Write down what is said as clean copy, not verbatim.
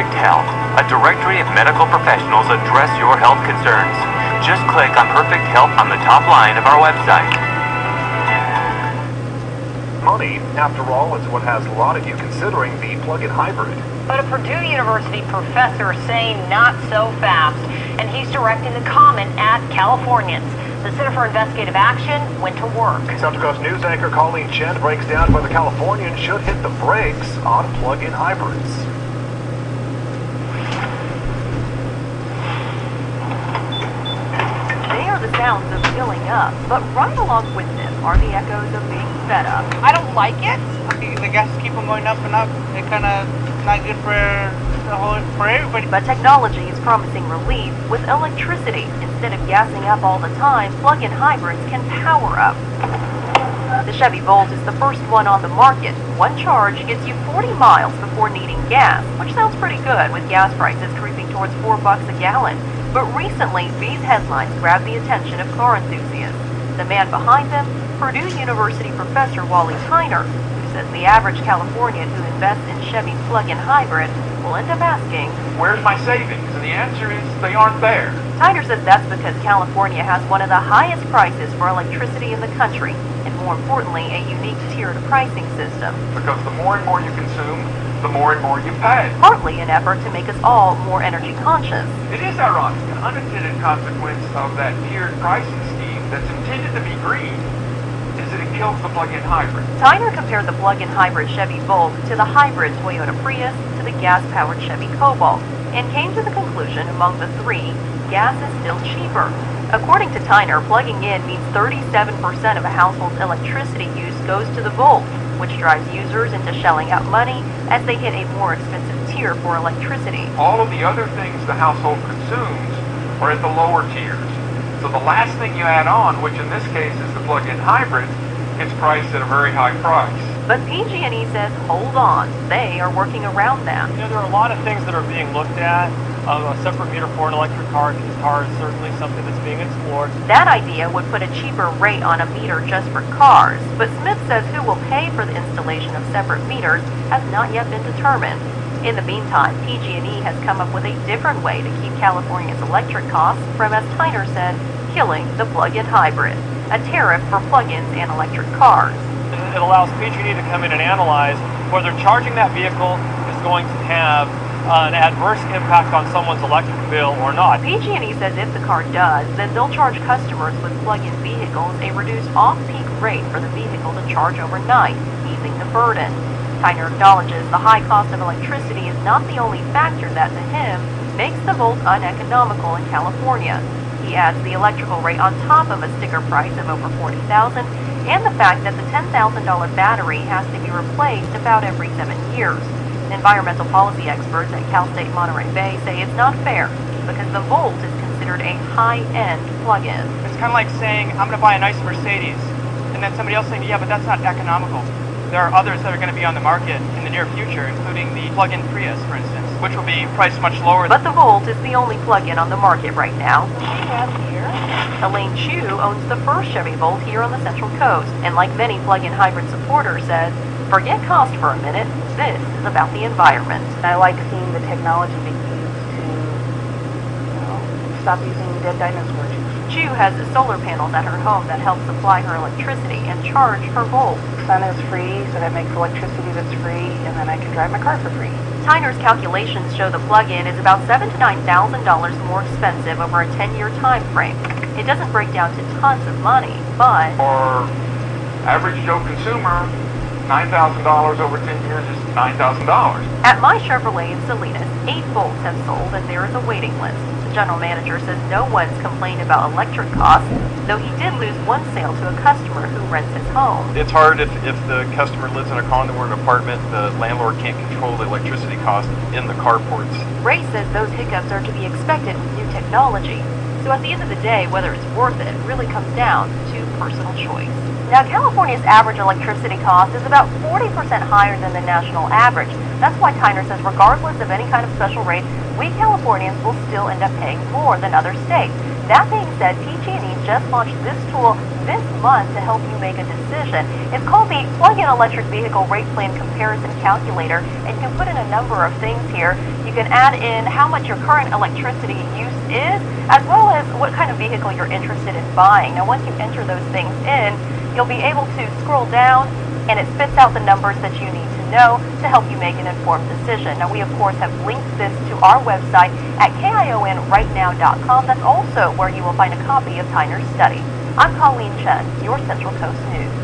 Perfect Health, a directory of medical professionals address your health concerns. Just click on Perfect Health on the top line of our website. Money, after all, is what has a lot of you considering the plug-in hybrid. But a Purdue University professor is saying not so fast, and he's directing the comment at Californians. The Center for Investigative Action went to work. Central Coast News anchor Colleen Chen breaks down whether Californians should hit the brakes on plug-in hybrids. They are the sounds of filling up, but right along with them are the echoes of being fed up. I don't like it. The gases keep on going up and up. They're kind of not good for everybody. But technology is promising relief with electricity. Instead of gassing up all the time, plug-in hybrids can power up. The Chevy Volt is the first one on the market. One charge gets you 40 miles before needing gas, which sounds pretty good with gas prices creeping towards $4 a gallon. But recently, these headlines grabbed the attention of car enthusiasts. The man behind them, Purdue University professor Wally Tyner, who says the average Californian who invests in Chevy plug-in hybrid will end up asking, "Where's my savings?" And the answer is they aren't there. Tyner says that's because California has one of the highest prices for electricity in the country, and more importantly, a unique tiered pricing system. Because the more and more you consume, the more and more you pay. Partly an effort to make us all more energy conscious. It is ironic, an unintended consequence of that tiered pricing scheme that's intended to be green is that it kills the plug-in hybrid. Tyner compared the plug-in hybrid Chevy Volt to the hybrid Toyota Prius to the gas-powered Chevy Cobalt, and came to the conclusion among the three, gas is still cheaper. According to Tyner, plugging in means 37% of a household's electricity use goes to the Volt, which drives users into shelling out money as they hit a more expensive tier for electricity. All of the other things the household consumes are at the lower tiers. So the last thing you add on, which in this case is the plug-in hybrid, gets priced at a very high price. But PG&E says, hold on, they are working around that. You know, there are a lot of things that are being looked at. A separate meter for an electric car, because car is certainly something that's being explored. That idea would put a cheaper rate on a meter just for cars, but Smith says who will pay for the installation of separate meters has not yet been determined. In the meantime, PG&E has come up with a different way to keep California's electric costs from, as Tyner said, killing the plug-in hybrid, a tariff for plug-ins and electric cars. It allows PG&E to come in and analyze whether charging that vehicle is going to have an adverse impact on someone's electric bill or not. PG&E says if the car does, then they'll charge customers with plug-in vehicles a reduced off-peak rate for the vehicle to charge overnight, easing the burden. Tyner acknowledges the high cost of electricity is not the only factor that, to him, makes the Volt uneconomical in California. He adds the electrical rate on top of a sticker price of over $40,000 and the fact that the $10,000 battery has to be replaced about every 7 years. Environmental policy experts at Cal State Monterey Bay say it's not fair because the Volt is considered a high-end plug-in. It's kind of like saying, I'm going to buy a nice Mercedes, and then somebody else saying, yeah, but that's not economical. There are others that are going to be on the market in the near future, including the plug-in Prius, for instance, which will be priced much lower. But the Volt is the only plug-in on the market right now. Elaine Chu owns the first Chevy Volt here on the Central Coast, and like many plug-in hybrid supporters says, forget cost for a minute, this is about the environment. I like seeing the technology they use to stop using dead dinosaurs. Chu has solar panels at her home that help supply her electricity and charge her Volt. Sun is free, so that makes electricity that's free, and then I can drive my car for free. Tyner's calculations show the plug-in is about $7,000 to $9,000 more expensive over a 10-year time frame. It doesn't break down to tons of money, but For average Joe consumer, $9,000 over 10 years is $9,000. At my Chevrolet in Salinas, 8 Volts have sold and there is a waiting list. The general manager says no one's complained about electric costs, though he did lose one sale to a customer who rents his home. It's hard if the customer lives in a condo or an apartment, the landlord can't control the electricity cost in the carports. Ray says those hiccups are to be expected with new technology. So at the end of the day, whether it's worth it really comes down to personal choice. Now, California's average electricity cost is about 40% higher than the national average. That's why Tyner says regardless of any kind of special rate, we Californians will still end up paying more than other states. That being said, PG&E's just launched this tool this month to help you make a decision. It's called the Plug-in Electric Vehicle Rate Plan Comparison Calculator, and you can put in a number of things here. You can add in how much your current electricity use is, as well as what kind of vehicle you're interested in buying. Now, once you enter those things in, you'll be able to scroll down, and it spits out the numbers that you need to know to help you make an informed decision. Now, we, of course, have linked this to our website at KIONrightnow.com. That's also where you will find a copy of Tyner's study. I'm Colleen Chen, your Central Coast News.